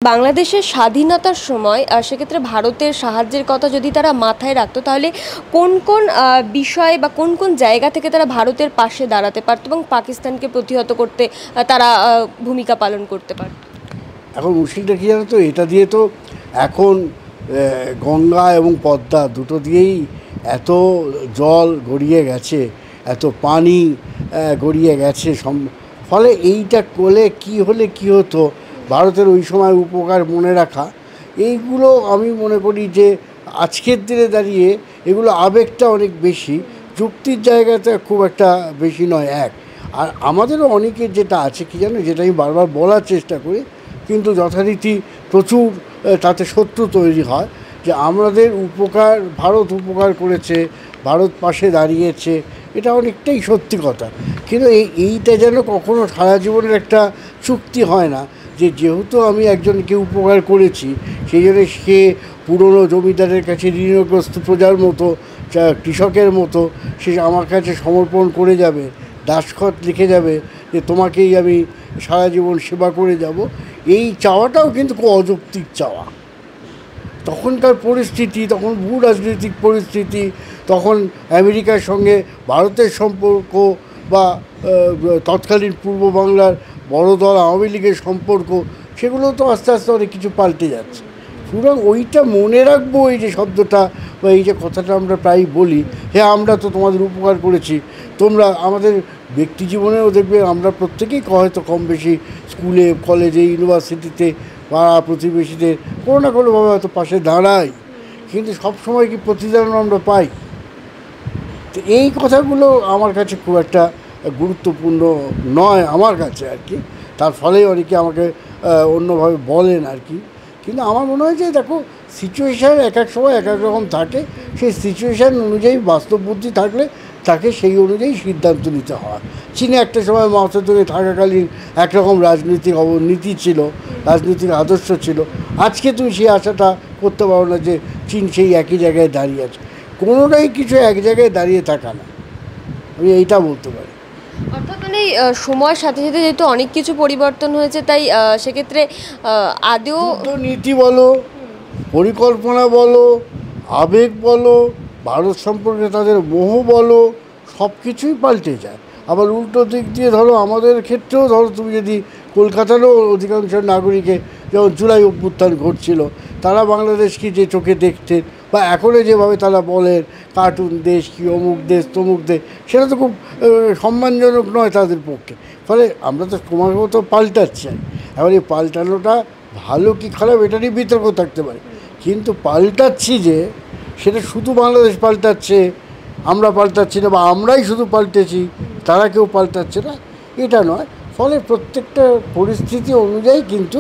বাংলাদেশের স্বাধীনতার সময় সেক্ষেত্রে ভারতের সাহায্যের কথা যদি তারা মাথায় রাখতো, তাহলে কোন কোন বিষয় বা কোন কোন জায়গা থেকে তারা ভারতের পাশে দাঁড়াতে পারত এবং পাকিস্তানকে প্রতিহত করতে তারা ভূমিকা পালন করতে পারত? এখন মুশকিলটা কী জানো তো, এটা দিয়ে তো এখন গঙ্গা এবং পদ্মা দুটো দিয়েই এত জল গড়িয়ে গেছে, এত পানি গড়িয়ে গেছে, ফলে এইটা করলে কি হলে কি হতো, ভারতের ওই সময় উপকার মনে রাখা, এইগুলো আমি মনে করি যে আজকের দিনে দাঁড়িয়ে এগুলো আবেগটা অনেক বেশি, যুক্তির জায়গাতে খুব একটা বেশি নয়। আর আমাদেরও অনেকের যেটা আছে কি জানো, যেটা আমি বারবার বলার চেষ্টা করি কিন্তু যথারীতি প্রচুর তাতে শত্রু তৈরি হয়, যে আমাদের উপকার ভারত উপকার করেছে, ভারত পাশে দাঁড়িয়েছে, এটা অনেকটাই সত্যি কথা। কিন্তু এইটা যেন কখনো সারা জীবনের একটা চুক্তি হয় না, যে যেহেতু আমি একজনকে উপকার করেছি সেই জন্য সে পুরনো জমিদারের কাছে ঋণগ্রস্ত প্রজার মতো, কৃষকের মতো সে আমার কাছে সমর্পণ করে যাবে, দাসখত লিখে যাবে যে তোমাকেই আমি সারা জীবন সেবা করে যাব। এই চাওয়াটাও কিন্তু খুব অযৌক্তিক চাওয়া। তখনকার পরিস্থিতি, তখন ভূ রাজনৈতিক পরিস্থিতি, তখন আমেরিকার সঙ্গে ভারতের সম্পর্ক বা তৎকালীন পূর্ব বাংলার বড় দল আওয়ামী লীগের সম্পর্ক, সেগুলো তো আস্তে আস্তে অনেক কিছু পাল্টে যাচ্ছে। সুতরাং ওইটা মনে রাখবো, এই যে শব্দটা বা এই যে কথাটা আমরা প্রায় বলি, হ্যাঁ আমরা তো তোমাদের উপকার করেছি, তোমরা আমাদের ব্যক্তি জীবনেও দেখবে আমরা প্রত্যেকেই হয়তো কম বেশি স্কুলে, কলেজে, ইউনিভার্সিটিতে, পাড়া প্রতিবেশীদের কোনো না কোনোভাবে হয়তো পাশে দাঁড়াই, কিন্তু সবসময় কি প্রতিদান আমরা পাই? তো এই কথাগুলো আমার কাছে খুব একটা গুরুত্বপূর্ণ নয় আমার কাছে আর কি। তার ফলে অনেকে আমাকে অন্যভাবে বলেন আর কি। কিন্তু আমার মনে হয় যে দেখো, সিচুয়েশান এক এক সময় এক এক রকম থাকে, সেই সিচুয়েশান অনুযায়ী বাস্তব বুদ্ধি থাকলে তাকে সেই অনুযায়ী সিদ্ধান্ত নিতে হয়। চীনে একটা সময় মাও সেতুংয়ে থাকাকালীন একরকম রাজনৈতিক নীতি ছিল, রাজনৈতিক আদর্শ ছিল। আজকে তুমি সেই আশাটা করতে পারো না যে চীন সেই একই জায়গায় দাঁড়িয়ে আছে। কোনোটাই কিছু এক জায়গায় দাঁড়িয়ে থাকা না, আমি এইটা বলতে পারি। অর্থাৎ মানে সময়ের সাথে সাথে যেহেতু অনেক কিছু পরিবর্তন হয়েছে, তাই সেক্ষেত্রে আদেও নীতি বলো, পরিকল্পনা বলো, আবেগ বলো, ভারত সম্পর্কে তাদের মোহ বলো, সব কিছুই পাল্টে যায়। আবার উল্টো দিক দিয়ে ধরো আমাদের ক্ষেত্রেও ধরো, তুমি যদি কলকাতারও অধিকাংশ নাগরিকে যেমন জুলাই অভ্যুত্থান ঘটছিল, তারা বাংলাদেশকে যে চোখে দেখতেন বা এখনও যেভাবে তারা বলেন কার্টুন দেশ, কি অমুক দেশ তমুক দেশ, সেটা তো খুব সম্মানজনক নয় তাদের পক্ষে। ফলে আমরা তো ক্রমাগত পাল্টাচ্ছি। এবার এই পাল্টানোটা ভালো কি খারাপ এটা নিয়ে বিতর্ক থাকতে পারে, কিন্তু পাল্টাচ্ছি যে সেটা শুধু বাংলাদেশ পাল্টাচ্ছে, আমরা পাল্টাচ্ছি না, বা আমরাই শুধু পাল্টেছি, তারা কেউ পাল্টাচ্ছে না, এটা নয়। ফলে প্রত্যেকটা পরিস্থিতি অনুযায়ী কিন্তু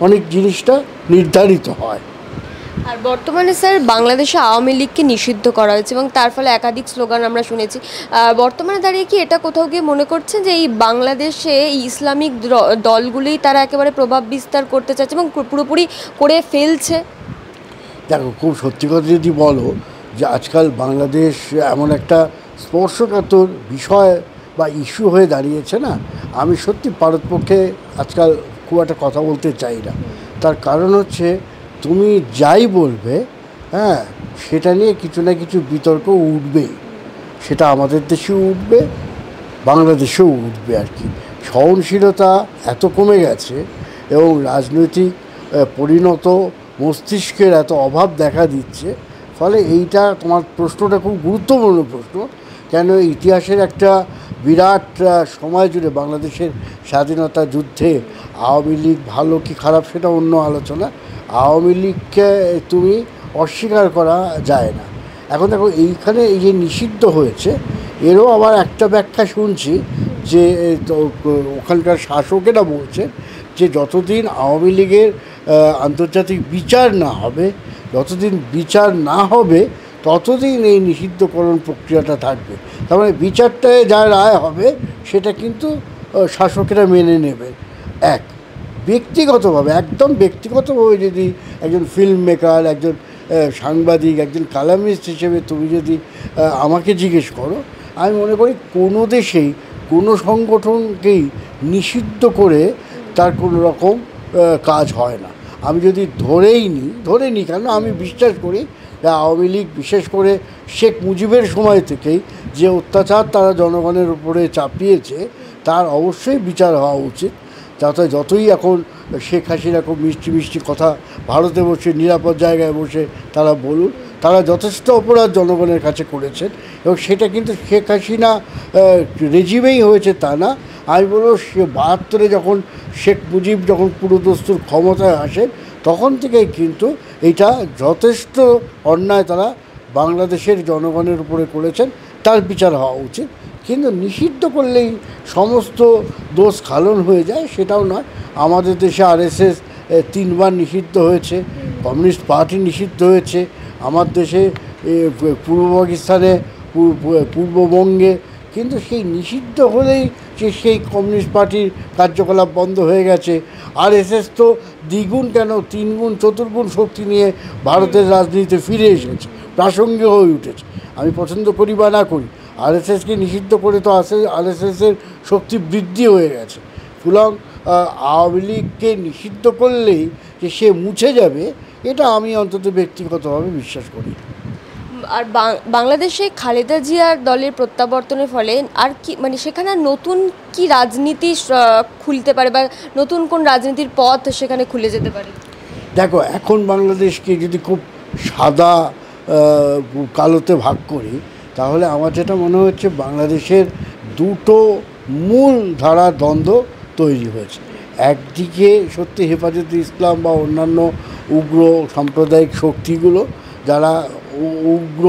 অনেক জিনিসটা নির্ধারিত হয়। আর বর্তমানে স্যার বাংলাদেশে আওয়ামী লীগকে নিষিদ্ধ করা হয়েছে এবং তার ফলে একাধিক স্লোগান আমরা শুনেছি। বর্তমানে দাঁড়িয়ে কি এটা কোথাও গিয়ে মনে করছেন যে এই বাংলাদেশে এই ইসলামিক দলগুলোই তারা একেবারে প্রভাব বিস্তার করতে চাচ্ছে এবং পুরোপুরি করে ফেলছে? দেখো, খুব সত্যি কথা যদি বলো, যে আজকাল বাংলাদেশ এমন একটা স্পর্শকাতর বিষয় বা ইস্যু হয়ে দাঁড়িয়েছে না, আমি সত্যি ভারতপক্ষে আজকাল খুব একটা কথা বলতে চাই না। তার কারণ হচ্ছে, তুমি যাই বলবে, হ্যাঁ, সেটা নিয়ে কিছু না কিছু বিতর্ক উঠবেই। সেটা আমাদের দেশেও উঠবে, বাংলাদেশেও উঠবে আর কি। সহনশীলতা এত কমে গেছে এবং রাজনৈতিক পরিণত মস্তিষ্কের এত অভাব দেখা দিচ্ছে। ফলে এইটা তোমার প্রশ্নটা খুব গুরুত্বপূর্ণ প্রশ্ন। কেন ইতিহাসের একটা বিরাট সময় জুড়ে বাংলাদেশের স্বাধীনতা যুদ্ধে আওয়ামী লীগ ভালো কি খারাপ সেটা অন্য আলোচনা, আওয়ামী লীগকে তুমি অস্বীকার করা যায় না। এখন দেখো, এইখানে এই যে নিষিদ্ধ হয়েছে, এরও আবার একটা ব্যাখ্যা শুনছি যে ওখানকার শাসকেরা বলছে যে যতদিন আওয়ামী লীগের আন্তর্জাতিক বিচার না হবে, যতদিন বিচার না হবে ততদিন এই নিষিদ্ধকরণ প্রক্রিয়াটা থাকবে। তার মানে বিচারটায় যা রায় হবে সেটা কিন্তু শাসকেরা মেনে নেবে। ব্যক্তিগতভাবে, একদম ব্যক্তিগতভাবে যদি একজন ফিল্ম মেকার, একজন সাংবাদিক, একজন কালামিস্ট হিসেবে তুমি যদি আমাকে জিজ্ঞেস করো, আমি মনে করি কোনো দেশেই কোনো সংগঠনকেই নিষিদ্ধ করে তার কোনো রকম কাজ হয় না। আমি যদি ধরে নিই কেন, আমি বিশ্বাস করি যে আওয়ামী লীগ বিশেষ করে শেখ মুজিবের সময় থেকেই যে অত্যাচার তারা জনগণের উপরে চাপিয়েছে তার অবশ্যই বিচার হওয়া উচিত। যাতে যতই এখন শেখ হাসিনা খুব মিষ্টি মিষ্টি কথা ভারতে বসে নিরাপদ জায়গায় বসে তারা বলুন, তারা যথেষ্ট অপরাধ জনগণের কাছে করেছেন এবং সেটা কিন্তু শেখ হাসিনা রেজিমেই হয়েছে তা না। আমি বলবো ৭২ যখন শেখ মুজিব যখন পুরোদস্তুর ক্ষমতায় আসেন তখন থেকেই কিন্তু এটা যথেষ্ট অন্যায় তারা বাংলাদেশের জনগণের উপরে করেছেন, তার বিচার হওয়া উচিত। কিন্তু নিষিদ্ধ করলেই সমস্ত দোষ খালন হয়ে যায় সেটাও নয়। আমাদের দেশে আরএসএস 3বার নিষিদ্ধ হয়েছে, কমিউনিস্ট পার্টি নিষিদ্ধ হয়েছে, আমার দেশে পূর্ব পাকিস্তানে পূর্ববঙ্গে, কিন্তু সেই নিষিদ্ধ হলেই যে সেই কমিউনিস্ট পার্টির কার্যকলাপ বন্ধ হয়ে গেছে। আরএসএস তো দ্বিগুণ কেন 3 গুণ 4 গুণ শক্তি নিয়ে ভারতের রাজনীতিতে ফিরে এসেছে, প্রাসঙ্গিক হয়ে উঠেছে। আমি পছন্দ করি বা না করি, আরএসএসকে নিষিদ্ধ করে তো আরএসএসের শক্তি বৃদ্ধি হয়ে গেছে। সুতরাং আওয়ামী লীগকে নিষিদ্ধ করলেই যে সে মুছে যাবে এটা আমি অন্তত ব্যক্তিগতভাবে বিশ্বাস করি। আর বাংলাদেশে খালেদা জিয়ার দলের প্রত্যাবর্তনের ফলে আর কি মানে সেখানে নতুন কি রাজনীতি খুলতে পারে বা নতুন কোন রাজনীতির পথ সেখানে খুলে যেতে পারে? দেখো, এখন বাংলাদেশকে যদি খুব সাদা কালোতে ভাগ করি তাহলে আমার যেটা মনে হচ্ছে বাংলাদেশের দুটো মূল ধারা দ্বন্দ্ব তৈরি হয়েছে। একদিকে সত্যি হেফাজতে ইসলাম বা অন্যান্য উগ্র সাম্প্রদায়িক শক্তিগুলো যারা উগ্র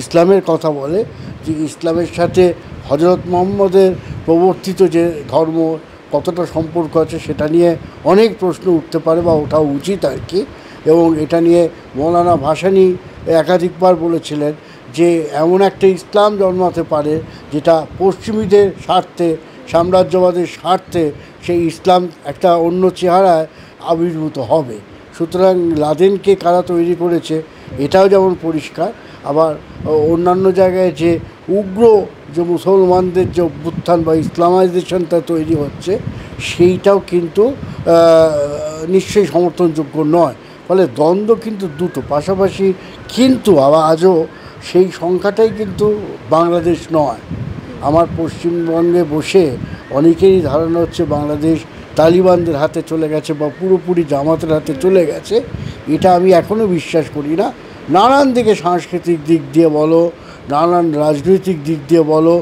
ইসলামের কথা বলে, যে ইসলামের সাথে হজরত মুহাম্মদের প্রবর্তিত যে ধর্ম কতটা সম্পর্ক আছে সেটা নিয়ে অনেক প্রশ্ন উঠতে পারে বা ওঠা উচিত আর কি। এবং এটা নিয়ে মৌলানা ভাসানী একাধিকবার বলেছিলেন যে এমন একটা ইসলাম জন্মাতে পারে যেটা পশ্চিমীদের স্বার্থে, সাম্রাজ্যবাদের স্বার্থে সেই ইসলাম একটা অন্য চেহারায় আবির্ভূত হবে। সুতরাং লাদেনকে কারা তৈরি করেছে এটাও যেমন পরিষ্কার, আবার অন্যান্য জায়গায় যে উগ্র যে মুসলমানদের যে অভ্যুত্থান বা ইসলামাইজেশনটা তৈরি হচ্ছে সেইটাও কিন্তু নিশ্চয়ই সমর্থনযোগ্য নয়। ফলে দ্বন্দ্ব কিন্তু দুটো পাশাপাশি, কিন্তু আবার আজও সেই সংখ্যাটাই কিন্তু বাংলাদেশ নয়। আমার পশ্চিমবঙ্গে বসে অনেকেরই ধারণা হচ্ছে বাংলাদেশ তালিবানদের হাতে চলে গেছে বা পুরোপুরি জামাতের হাতে চলে গেছে। এটা আমি এখনও বিশ্বাস করি না। নানান দিকে সাংস্কৃতিক দিক দিয়ে বলো, নানান রাজনৈতিক দিক দিয়ে বলো,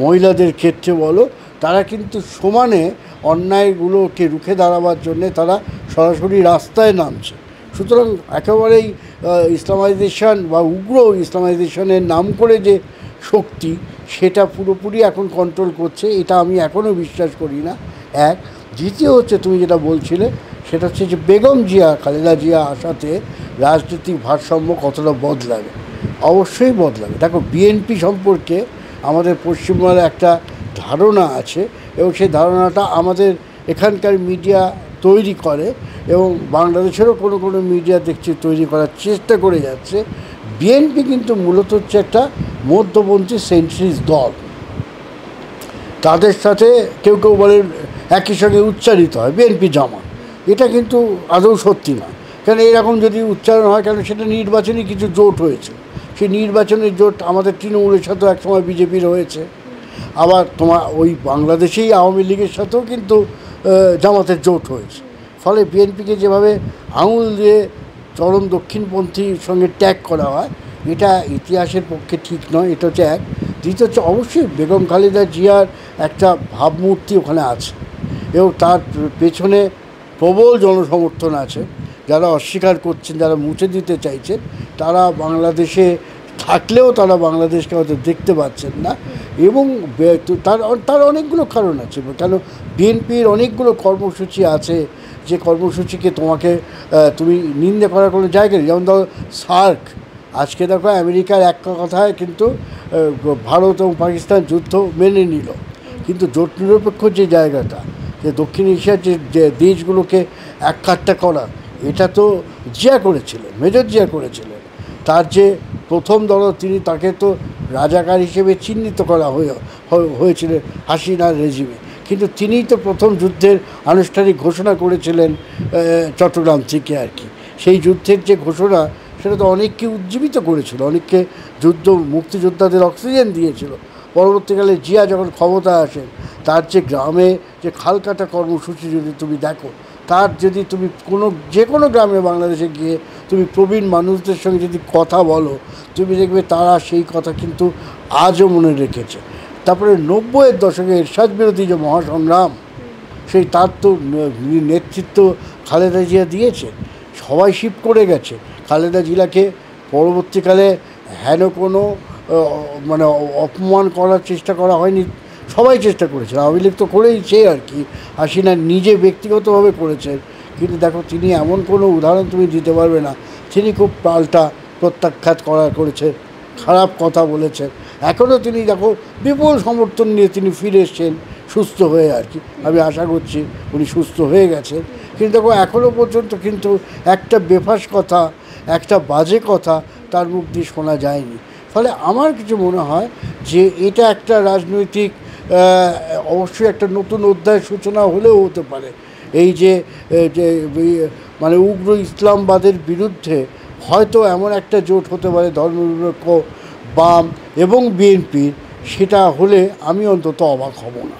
মহিলাদের ক্ষেত্রে বলো, তারা কিন্তু সমানে অন্যায়গুলোকে রুখে দাঁড়াবার জন্যে তারা সরাসরি রাস্তায় নামছে। সুতরাং একেবারেই ইসলামাইজেশন বা উগ্র ইসলামাইজেশনের নাম করে যে শক্তি সেটা পুরোপুরি এখন কন্ট্রোল করছে এটা আমি এখনও বিশ্বাস করি না। এক, দ্বিতীয় হচ্ছে তুমি যেটা বলছিলে সেটা হচ্ছে যে বেগম জিয়া, খালেদা জিয়া আসাতে রাজনৈতিক ভারসাম্য কতটা বদলাবে। অবশ্যই বদলাবে। দেখো, বিএনপি সম্পর্কে আমাদের পশ্চিমবঙ্গের একটা ধারণা আছে এবং সেই ধারণাটা আমাদের এখানকার মিডিয়া তৈরি করে এবং বাংলাদেশেরও কোনো কোনো মিডিয়া দেখছি তৈরি করার চেষ্টা করে যাচ্ছে। বিএনপি কিন্তু মূলত হচ্ছে একটা মধ্যপন্থী সেন্ট্রিস্ট দল। তাদের সাথে কেউ কেউ বলেন একই সঙ্গে উচ্চারিত হয় বিএনপি জামাত, এটা কিন্তু আদৌ সত্যি না। কেন এরকম যদি উচ্চারণ হয়, কেন সেটা নির্বাচনী কিছু জোট হয়েছে, সেই নির্বাচনের জোট আমাদের তৃণমূলের সাথেও একসময় বিজেপির হয়েছে, আবার তোমার ওই বাংলাদেশেই আওয়ামী লীগের সাথেও কিন্তু জামাতের জোট হয়েছে। ফলে বিএনপিকে যেভাবে আঙুল দিয়ে চরম দক্ষিণপন্থীর সঙ্গে ট্যাগ করা হয় এটা ইতিহাসের পক্ষে ঠিক নয়। এটা হচ্ছে এক। দ্বিতীয় হচ্ছে অবশ্যই বেগম খালেদা জিয়ার একটা ভাবমূর্তি ওখানে আছে এবং তার পেছনে প্রবল জনসমর্থন আছে। যারা অস্বীকার করছেন, যারা মুছে দিতে চাইছেন, তারা বাংলাদেশে থাকলেও তারা বাংলাদেশকে হয়তো দেখতে পাচ্ছেন না। এবং তার অনেকগুলো কারণ আছে। কেন বিএনপির অনেকগুলো কর্মসূচি আছে যে কর্মসূচিকে তুমি নিন্দা করার কোনো জায়গা নেই। যেমন ধরো সার্ক, আজকে দেখো আমেরিকার এক কথায় কিন্তু ভারত এবং পাকিস্তান যুদ্ধ মেনে নিল, কিন্তু জোট নিরপেক্ষ যে জায়গাটা, যে দক্ষিণ এশিয়ার যে দেশগুলোকে এক কাট্টা করা, এটা তো জিয়া করেছিলেন, মেজর জিয়া করেছিলেন। তার যে প্রথম দল তাকে তো রাজাকার হিসেবে চিহ্নিত করা হয়েছিল হাসিনার রেজিমে, কিন্তু তিনিই তো প্রথম যুদ্ধের আনুষ্ঠানিক ঘোষণা করেছিলেন চট্টগ্রাম থেকে আর কি। সেই যুদ্ধের যে ঘোষণা সেটা তো অনেককে উজ্জীবিত করেছিল, অনেককে মুক্তিযোদ্ধাদের অক্সিজেন দিয়েছিল। পরবর্তীকালে জিয়া যখন ক্ষমতা আসেন, তার যে গ্রামে যে খাল কাটা কর্মসূচি যদি তুমি দেখো, তার যদি তুমি যে কোনো গ্রামে বাংলাদেশে গিয়ে তুমি প্রবীণ মানুষদের সঙ্গে যদি কথা বলো, তুমি দেখবে তারা সেই কথা কিন্তু আজও মনে রেখেছে। তারপরে 90-এর দশকে এরশাদ বিরোধী যে মহাসংগ্রাম, সেই তার তো নেতৃত্ব খালেদা জিয়া দিয়েছে, সবাই শিফট করে গেছে। খালেদা জিয়াকে পরবর্তীকালে হেন কোনো মানে অপমান করার চেষ্টা করা হয়নি, সবাই চেষ্টা করেছে। আওয়ামী লীগ তো করেইছে আর কি, হাসিনা নিজে ব্যক্তিগতভাবে করেছেন। কিন্তু দেখো, তিনি এমন কোনো উদাহরণ তুমি দিতে পারবে না তিনি খুব পাল্টা প্রত্যাখ্যাত করেছেন, খারাপ কথা বলেছেন। এখনও তিনি দেখো বিপুল সমর্থন নিয়ে তিনি ফিরে এসছেন সুস্থ হয়ে আর কি। আমি আশা করছি উনি সুস্থ হয়ে গেছেন। কিন্তু দেখো, এখনও পর্যন্ত কিন্তু একটা বেফাস কথা, একটা বাজে কথা তার মুখ দিয়ে শোনা যায়নি। ফলে আমার কিছু মনে হয় যে এটা একটা রাজনৈতিক অবশ্যই একটা নতুন অধ্যায়ের সূচনা হলেও হতে পারে। এই যে মানে উগ্র ইসলামবাদের বিরুদ্ধে হয়তো এমন একটা জোট হতে পারে ধর্মনিরপেক্ষ বাম এবং বিএনপির, সেটা হলে আমি অন্তত অবাক হব না।